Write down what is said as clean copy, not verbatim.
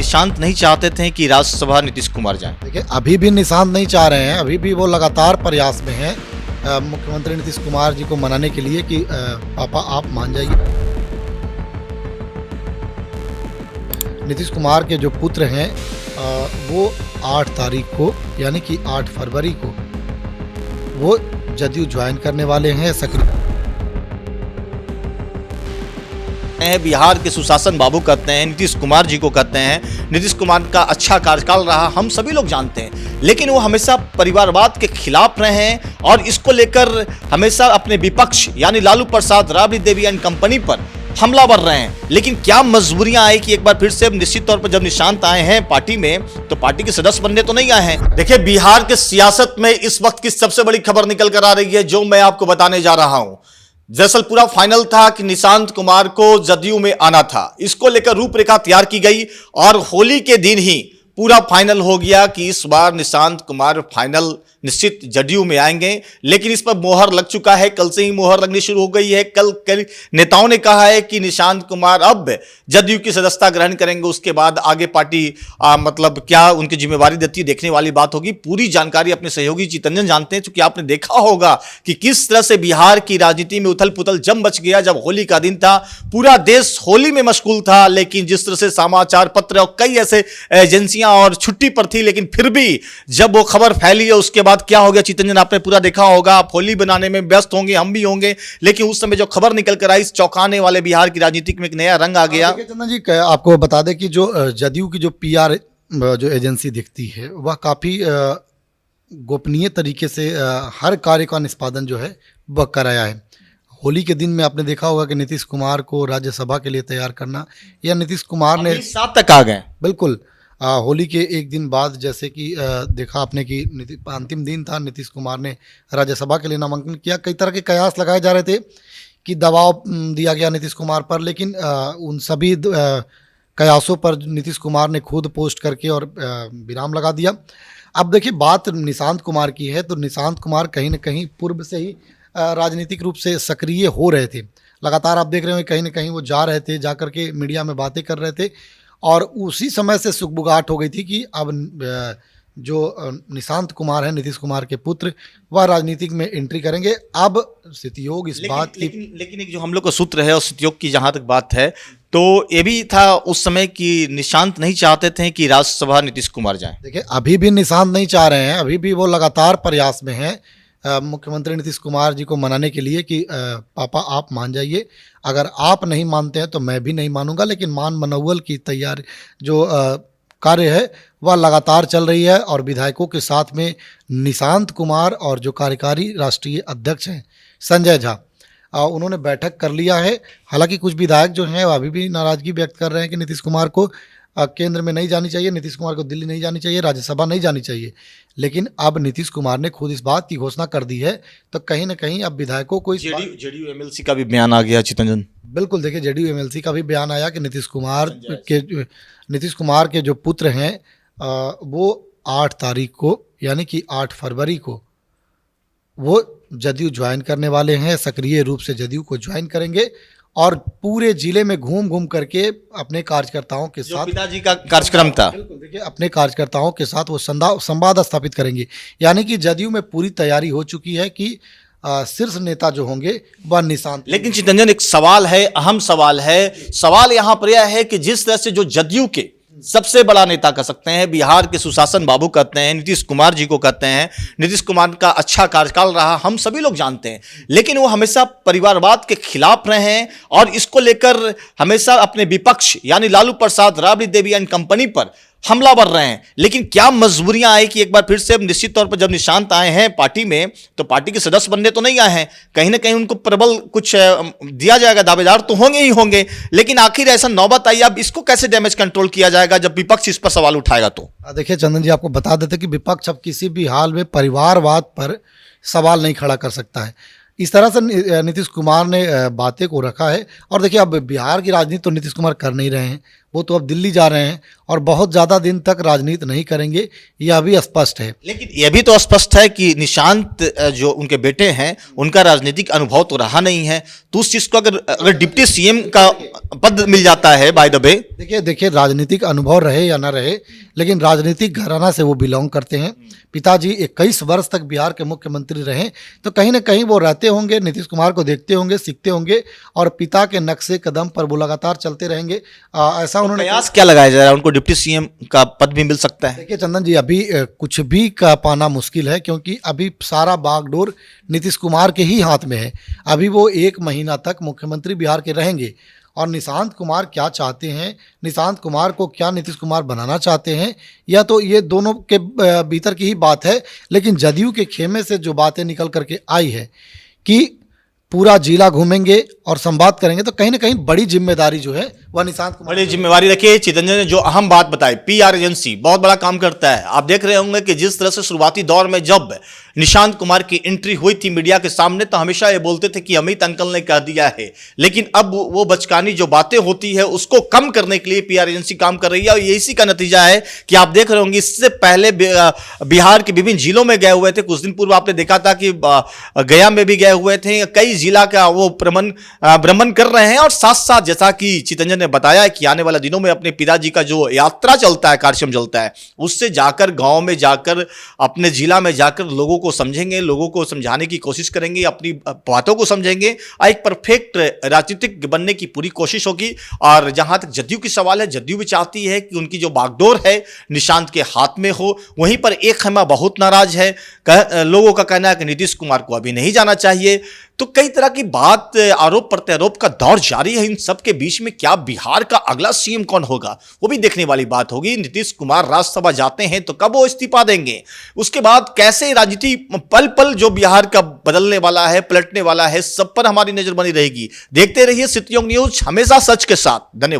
निशांत नहीं चाहते थे कि राज्यसभा नीतीश कुमार जाएं। देखिए, अभी भी निशांत नहीं चाह रहे हैं, अभी भी वो लगातार प्रयास में हैं मुख्यमंत्री नीतीश कुमार जी को मनाने के लिए कि पापा आप मान जाइए। नीतीश कुमार के जो पुत्र हैं वो 8 तारीख को यानी कि 8 फरवरी को वो जदयू ज्वाइन करने वाले हैं। सक्रिय बिहार के सुशासन बाबू कहते हैं, नीतीश कुमार जी को कहते हैं, नीतीश कुमार का अच्छा कार्यकाल रहा, हम सभी लोग जानते हैं, लेकिन वो हमेशा परिवारवाद के खिलाफ रहे हैं और इसको लेकर हमेशा अपने विपक्ष यानी लालू प्रसाद, राबड़ी देवी एंड कंपनी पर हमलावर रहे हैं। लेकिन क्या मजबूरियां आई कि एक बार फिर से अब निश्चित तौर पर जब निशांत आए हैं पार्टी में, तो पार्टी के सदस्य बनने तो नहीं आए हैं। देखिए, बिहार के सियासत में इस वक्त की सबसे बड़ी खबर निकल कर आ रही है, जो मैं आपको बताने जा रहा हूं। दरअसल पूरा फाइनल था कि निशांत कुमार को जदयू में आना था। इसको लेकर रूपरेखा तैयार की गई और होली के दिन ही पूरा फाइनल हो गया कि इस बार निशांत कुमार फाइनल निश्चित जदयू में आएंगे। लेकिन इस पर मोहर लग चुका है, कल से ही मोहर लगनी शुरू हो गई है। कल नेताओं ने कहा है कि निशांत कुमार अब जदयू की सदस्यता ग्रहण करेंगे, उसके बाद आगे पार्टी मतलब क्या उनकी जिम्मेवारी देती है, देखने वाली बात होगी। पूरी जानकारी अपने सहयोगी चितरंजन जानते हैं, क्योंकि आपने देखा होगा कि किस तरह से बिहार की राजनीति में उथल पुथल जम बच गया जब होली का दिन था। पूरा देश होली में मशगूल था, लेकिन जिस तरह से समाचार पत्र और कई ऐसे एजेंसियां और छुट्टी पर थी, लेकिन फिर भी जब वो खबर फैली है उसके बाद क्या हो गया चितरंजन आपने पूरा देखा होगा। आप होली बनाने में व्यस्त होंगे, हम भी होंगे, लेकिन उस समय जो खबर निकल कर आई, चौंकाने वाले बिहार की राजनीति में एक नया रंग आ गया। चंदन जी, आपको बता दें कि जो जदयू की जो पीआर जो एजेंसी दिखती है वह काफ़ी गोपनीय तरीके से हर कार्य का निष्पादन जो है वह कराया है। होली के दिन में आपने देखा होगा कि नीतीश कुमार को राज्यसभा के लिए तैयार करना, या नीतीश कुमार ने 7 तक आ गए। बिल्कुल, होली के एक दिन बाद जैसे कि देखा आपने कि अंतिम दिन था, नीतीश कुमार ने राज्यसभा के लिए नामांकन किया। कई तरह के कयास लगाए जा रहे थे कि दबाव दिया गया नीतीश कुमार पर, लेकिन उन सभी कयासों पर नीतीश कुमार ने खुद पोस्ट करके और विराम लगा दिया। अब देखिए, बात निशांत कुमार की है, तो निशांत कुमार कहीं ना कहीं पूर्व से ही राजनीतिक रूप से सक्रिय हो रहे थे। लगातार आप देख रहे हो कहीं ना कहीं वो जा रहे थे, जा कर के मीडिया में बातें कर रहे थे, और उसी समय से सुगबुगाहट हो गई थी कि अब जो निशांत कुमार हैं, नीतीश कुमार के पुत्र, वह राजनीतिक में एंट्री करेंगे। अब स्थितियोग इस बात की लेकिन एक जो हम लोग का सूत्र है और स्थितियोग की जहां तक बात है, तो ये भी था उस समय कि निशांत नहीं चाहते थे कि राज्यसभा नीतीश कुमार जाएं। देखिए, अभी भी निशांत नहीं चाह रहे हैं, अभी भी वो लगातार प्रयास में हैं मुख्यमंत्री नीतीश कुमार जी को मनाने के लिए कि पापा आप मान जाइए, अगर आप नहीं मानते हैं तो मैं भी नहीं मानूंगा। लेकिन मान मनौवल की तैयारी जो कार्य है वह लगातार चल रही है, और विधायकों के साथ में निशांत कुमार और जो कार्यकारी राष्ट्रीय अध्यक्ष हैं संजय झा, उन्होंने बैठक कर लिया है। हालांकि कुछ विधायक जो हैं अभी भी नाराजगी व्यक्त कर रहे हैं कि नीतीश कुमार को केंद्र में नहीं जानी चाहिए, नीतीश कुमार को दिल्ली नहीं जानी चाहिए, राज्यसभा नहीं जानी चाहिए। लेकिन अब नीतीश कुमार ने खुद इस बात की घोषणा कर दी है, तो कहीं ना कहीं अब विधायकों को जेडीयू एमएलसी का भी बयान आ गया चितरंजन। बिल्कुल, देखिए, जेडीयू एमएलसी का भी बयान आया कि नीतीश कुमार के जो पुत्र हैं वो 8 तारीख को यानी कि 8 फरवरी को वो जदयू ज्वाइन करने वाले हैं। सक्रिय रूप से जदयू को ज्वाइन करेंगे और पूरे जिले में घूम घूम करके अपने कार्यकर्ताओं के साथ, पिताजी का कार्यक्रम था, देखिए, अपने कार्यकर्ताओं के साथ वो संवाद स्थापित करेंगे। यानी कि जदयू में पूरी तैयारी हो चुकी है कि शीर्ष नेता जो होंगे वह निशांत। लेकिन चितरंजन, एक सवाल है, अहम सवाल है। सवाल यहां पर यह है कि जिस तरह से जो जदयू के सबसे बड़ा नेता कह सकते हैं, बिहार के सुशासन बाबू कहते हैं, नीतीश कुमार जी को कहते हैं, नीतीश कुमार का अच्छा कार्यकाल रहा, हम सभी लोग जानते हैं, लेकिन वो हमेशा परिवारवाद के खिलाफ रहे हैं और इसको लेकर हमेशा अपने विपक्ष यानी लालू प्रसाद, राबड़ी देवी एंड कंपनी पर हमलावर रहे हैं। लेकिन क्या मजबूरियां आई कि एक बार फिर से अब निश्चित तौर पर जब निशांत आए हैं पार्टी में, तो पार्टी के सदस्य बनने तो नहीं आए हैं, कहीं ना कहीं उनको प्रबल कुछ दिया जाएगा, दावेदार तो होंगे ही होंगे। लेकिन आखिर ऐसा नौबत आई, अब इसको कैसे डैमेज कंट्रोल किया जाएगा जब विपक्ष इस पर सवाल उठाएगा? तो देखिए चंदन जी, आपको बता देते कि विपक्ष अब किसी भी हाल में परिवारवाद पर सवाल नहीं खड़ा कर सकता है। इस तरह से नीतीश कुमार ने बातें को रखा है। और देखिए, अब बिहार की राजनीति तो नीतीश कुमार कर नहीं रहे हैं, वो तो अब दिल्ली जा रहे हैं और बहुत ज़्यादा दिन तक राजनीति नहीं करेंगे, यह भी स्पष्ट है। लेकिन यह भी तो स्पष्ट है कि निशांत जो उनके बेटे हैं उनका राजनीतिक अनुभव तो रहा नहीं है, तो उस चीज को अगर डिप्टी सीएम का पद मिल जाता है बाय द वे। देखिए राजनीतिक अनुभव रहे या ना रहे, लेकिन राजनीतिक घराना से वो बिलोंग करते हैं। पिताजी 21 वर्ष तक बिहार के मुख्यमंत्री रहे, तो कहीं ना कहीं वो रहते होंगे, नीतीश कुमार को देखते होंगे, सीखते होंगे और पिता के नक्शे कदम पर वो लगातार चलते रहेंगे। ऐसा उन्होंने प्रयास क्या लगाया जा रहा है, उनको डिप्टी सीएम का पद भी मिल सकता है? देखिए चंदन जी, अभी कुछ भी का पाना मुश्किल है, क्योंकि अभी सारा बागडोर नीतीश कुमार के ही हाथ में है। अभी वो 1 महीना तक मुख्यमंत्री बिहार के रहेंगे और निशांत कुमार क्या चाहते हैं, निशांत कुमार को क्या नीतीश कुमार बनाना चाहते हैं, या तो ये दोनों के भीतर की ही बात है। लेकिन जदयू के खेमे से जो बातें निकल करके आई है कि पूरा जिला घूमेंगे और संवाद करेंगे, तो कहीं ना कहीं बड़ी जिम्मेदारी जो है वह निशांत कुमार बड़ी जिम्मेवारी रखिए। चितरंजन ने जो अहम बात बताई, पीआर एजेंसी बहुत बड़ा काम करता है। आप देख रहे होंगे कि जिस तरह से शुरुआती दौर में जब निशांत कुमार की एंट्री हुई थी मीडिया के सामने, तो हमेशा ये बोलते थे कि अमित अंकल ने कह दिया है, लेकिन अब वो बचकानी जो बातें होती है उसको कम करने के लिए पीआर एजेंसी काम कर रही है। और इसी का नतीजा है कि आप देख रहे होंगे, इससे पहले बिहार के विभिन्न जिलों में गए हुए थे। कुछ दिन पूर्व आपने देखा था कि गया में भी गए हुए थे, कई जिला का वो भ्रमण कर रहे हैं। और साथ साथ जैसा कि चितरंजन ने बताया कि आने वाले दिनों में अपने पिताजी का जो यात्रा चलता है, कार्यक्रम चलता है, उससे जाकर गांव में जाकर अपने जिला में जाकर लोगों को समझेंगे, लोगों को समझाने की कोशिश करेंगे, अपनी बातों को समझेंगे, एक परफेक्ट राजनीतिक बनने की पूरी कोशिश होगी। और जहां तक जदयू की सवाल है, जदयू भी चाहती है कि उनकी जो बागडोर है निशांत के हाथ में हो। वहीं पर एक खेमा बहुत नाराज है, लोगों का कहना है कि नीतीश कुमार को अभी नहीं जाना चाहिए। तो कई तरह की बात, आरोप प्रत्यारोप का दौर जारी है। इन सब के बीच में क्या बिहार का अगला सीएम कौन होगा, वो भी देखने वाली बात होगी। नीतीश कुमार राज्यसभा जाते हैं तो कब वो इस्तीफा देंगे, उसके बाद कैसे राजनीति पल पल जो बिहार का बदलने वाला है, पलटने वाला है, सब पर हमारी नजर बनी रहेगी। देखते रहिए सिटी न्यूज, हमेशा सच के साथ। धन्यवाद।